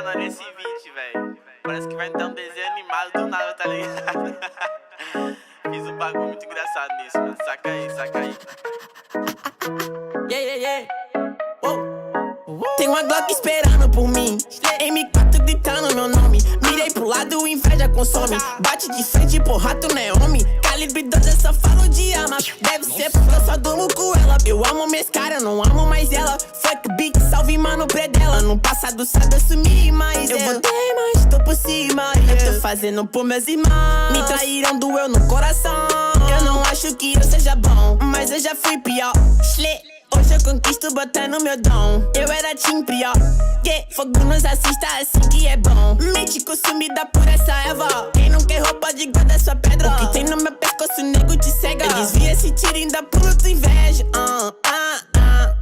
Mano, olha esse vídeo, velho. Parece que vai entrar um desenho animado do nada, tá ligado? Fiz um bagulho muito engraçado nisso, mano. Saca aí, saca aí. Yeah, yeah, yeah. Tem uma Glock esperando por mim, M4 gritando meu nome. Mirei pro lado, inveja consome. Bate de frente, porra, tu não é homem. Calibre 12, eu só falo de arma. Deve ser porque eu só durmo com ela. Eu amo minhas caras, não amo mais ela. Fuck big, salve mano predela. No passado sabe eu sumi, mas eu voltei, mas tô por cima. Eu tô fazendo por meus irmãos. Me traíram, doeu no coração. Eu não acho que eu seja bom, mas eu já fui pior. Hoje eu conquisto botando meu dom. Eu era team pior. Fogo nos assista assim que é bom. Mente consumida por essa erva. Quem não quer roupa de guarda sua pedra. O que tem no meu pescoço, nego te cega. Eu desvia esse tiro e ainda pulo tua inveja.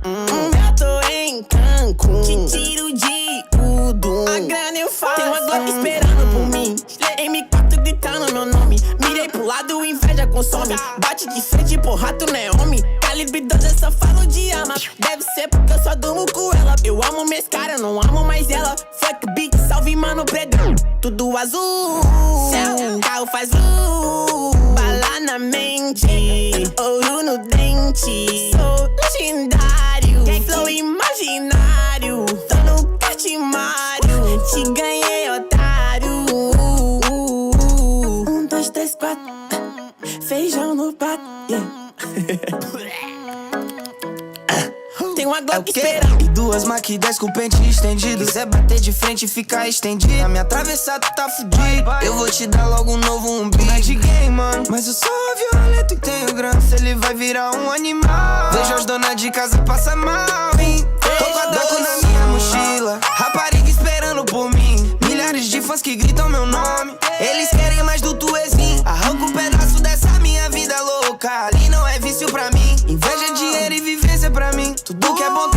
Eu tô em Cancún, te tiro de tudo. A grana eu faço. Tem uma Glock esperando por mim, M4 gritando meu nome. Mirei pro lado, inveja consome. Bate de frente, porra, tu não é homem. Calibre 12, eu só falo de arma. Deve ser porque eu só durmo com ela. Eu amo minhas caras, não amo mais ela. Fuck big, salve mano predão. Tudo azul, céu, carro faz bala na mente, ouro no dente. Sou legendário, flow imaginário. Tô no Cartimário, te ganhei, otário. 1, 2, 3, 4. Feijão no prato, Tem uma Glock esperando. E duas Mach 10 com o pente estendido. Quiser bater de frente e ficar estendido. Na minha atravessar tu tá fudido. Eu vou te dar logo um novo umbigo. Não é de game, mano, mas eu sou violento e tenho grana. Se ele vai virar um animal. Vejo as donas de casa passar mal, hein? Tô com a Daco na minha mochila. Rapariga esperando por mim. Milhares de fãs que gritam meu nome. Eles querem mais do tuezinho. Arranca um pedaço dessa minha vida louca. Ali não é vício pra mim. Inveja, dinheiro e vivência pra mim. Tudo que é bom